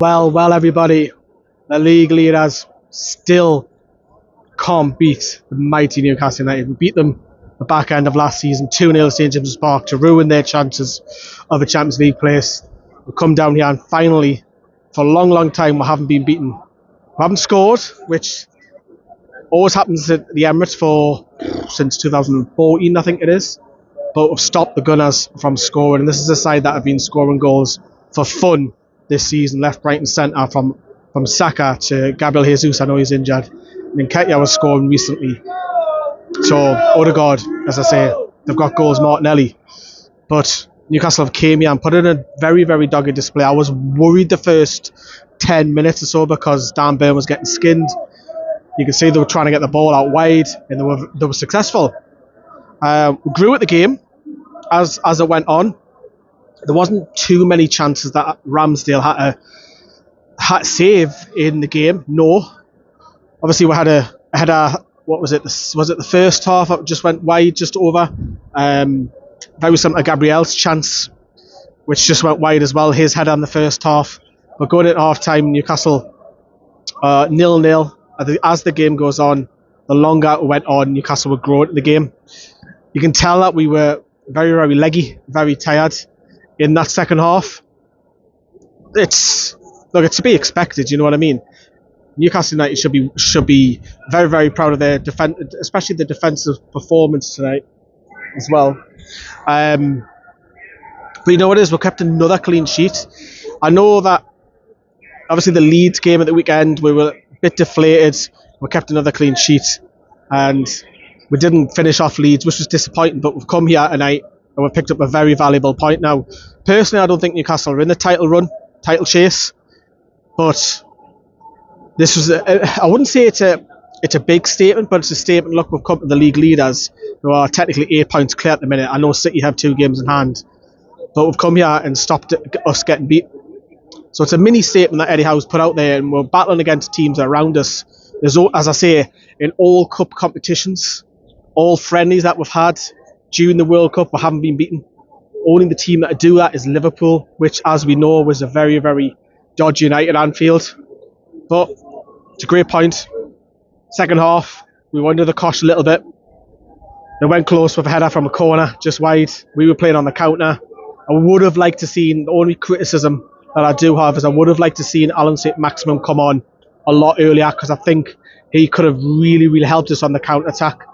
Well, everybody, the league leaders still can't beat the mighty Newcastle United. We beat them the back end of last season, 2-0 St James's Park, to ruin their chances of a Champions League place. We come down here and finally, for a long time, we haven't been beaten. We haven't scored, which always happens at the Emirates since 2014, I think it is. But we've stopped the Gunners from scoring, and this is a side that have been scoring goals for fun this season, left, right and centre, from Saka to Gabriel Jesus. I know he's injured, and then Nketiah was scoring recently. So Odegaard, as I say, they've got goals, Martinelli. But Newcastle have came here and put in a very, very dogged display. I was worried the first 10 minutes or so because Dan Burn was getting skinned. You can see they were trying to get the ball out wide, and they were successful. We grew at the game as it went on. There wasn't too many chances that Ramsdale had to save in the game. No, obviously we had a what was it? Was it the first half? It just went wide, just over. Very similar to Gabriel's chance, which just went wide as well. His header in the first half. But going at half time, Newcastle 0-0. As the game goes on, the longer it went on, Newcastle would grow into the game. You can tell that we were very, very leggy, very tired in that second half. It's to be expected, you know what I mean? Newcastle United should be very, very proud of their defense, especially the defensive performance tonight as well. But you know what it is? We kept another clean sheet. I know that obviously the Leeds game at the weekend, we were a bit deflated. We kept another clean sheet, and we didn't finish off Leeds, which was disappointing. But we've come here tonight and we've picked up a very valuable point. Now, personally, I don't think Newcastle are in the title chase, but this was I wouldn't say it's a big statement, but it's a statement. Look, we've come to the league leaders, who are technically 8 points clear at the minute. I know City have 2 games in hand, but we've come here and stopped us getting beat. So it's a mini statement that Eddie Howe's put out there, and we're battling against teams around us. There's, as I say, in all cup competitions, all friendlies that we've had during the World Cup, we haven't been beaten. Only the team that do that is Liverpool, which, as we know, was a very, very dodgy night at Anfield. But it's a great point. Second half, we went under the cosh a little bit. They went close with a header from a corner, just wide. We were playing on the counter. I would have liked to see, the only criticism that I do have is I would have liked to see Alan Saint-Maximin come on a lot earlier, because I think he could have really, really helped us on the counter-attack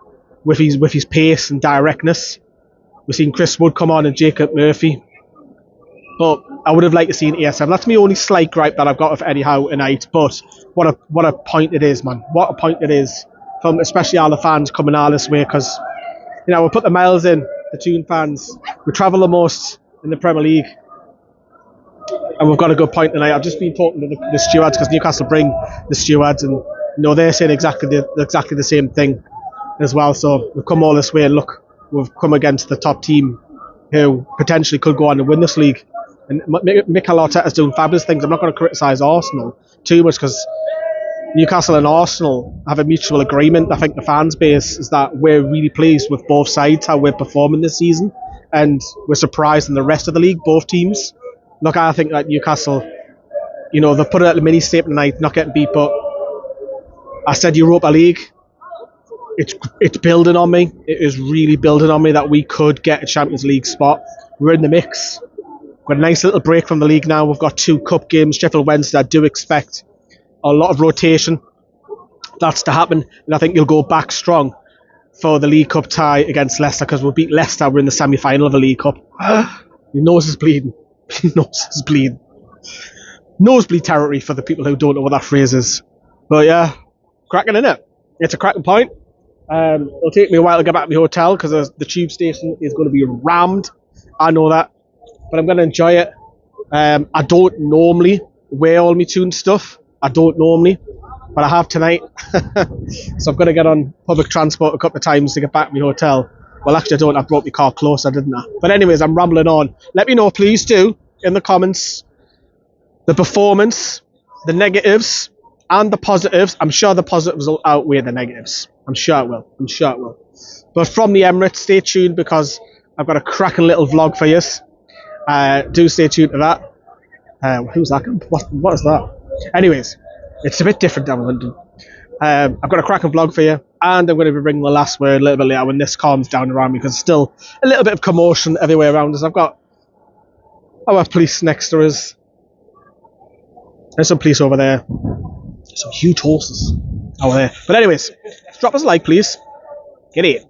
with his pace and directness. We've seen Chris Wood come on and Jacob Murphy. But I would have liked to see an ASM. That's my only slight gripe that I've got with Eddie Howe tonight. But what a point it is, man. What a point it is, from especially all the fans coming all this way, because we put the miles in, the Toon fans. We travel the most in the Premier League, and we've got a good point tonight. I've just been talking to the stewards, because Newcastle bring the stewards, and they're saying exactly the same thing as well. So we've come all this way, and look, we've come against the top team who potentially could go on and win this league. And Mikel Arteta's doing fabulous things. I'm not going to criticise Arsenal too much, because Newcastle and Arsenal have a mutual agreement. I think the fans base is that we're really pleased with both sides, how we're performing this season, and we're surprised in the rest of the league, both teams. Look, I think that Newcastle, they've put out a mini statement tonight, not getting beat, but I said Europa League. It's building on me. It is really building on me that we could get a Champions League spot. We're in the mix. Got a nice little break from the league now. We've got 2 cup games, Sheffield Wednesday. I do expect a lot of rotation. That's to happen, and I think you'll go back strong for the League Cup tie against Leicester, because we'll beat Leicester. We're in the semi-final of the League Cup. Your nose is bleeding. Your nose is bleeding. Nosebleed territory for the people who don't know what that phrase is. But yeah, cracking, innit? It's a cracking point. It'll take me a while to get back to my hotel, because the tube station is going to be rammed. I know that. But I'm going to enjoy it. I don't normally wear all my Toon stuff. I don't normally. But I have tonight. So I'm going to get on public transport a couple of times to get back to my hotel. Well, actually, I don't. I brought my car closer, didn't I? But anyways, I'm rambling on. Let me know, please do, in the comments, the performance, the negatives, and the positives. I'm sure the positives will outweigh the negatives. I'm sure it will. But from the Emirates, stay tuned, because I've got a cracking little vlog for you. Do stay tuned to that. Who's that? What is that? Anyways, it's a bit different down in London. I've got a cracking vlog for you, and I'm going to be bringing the last word a little bit later when this calms down around me, because there's still a little bit of commotion everywhere around us. I've got our police next to us. There's some police over there. Some huge horses over there. But anyways, drop us a like, please. Get in.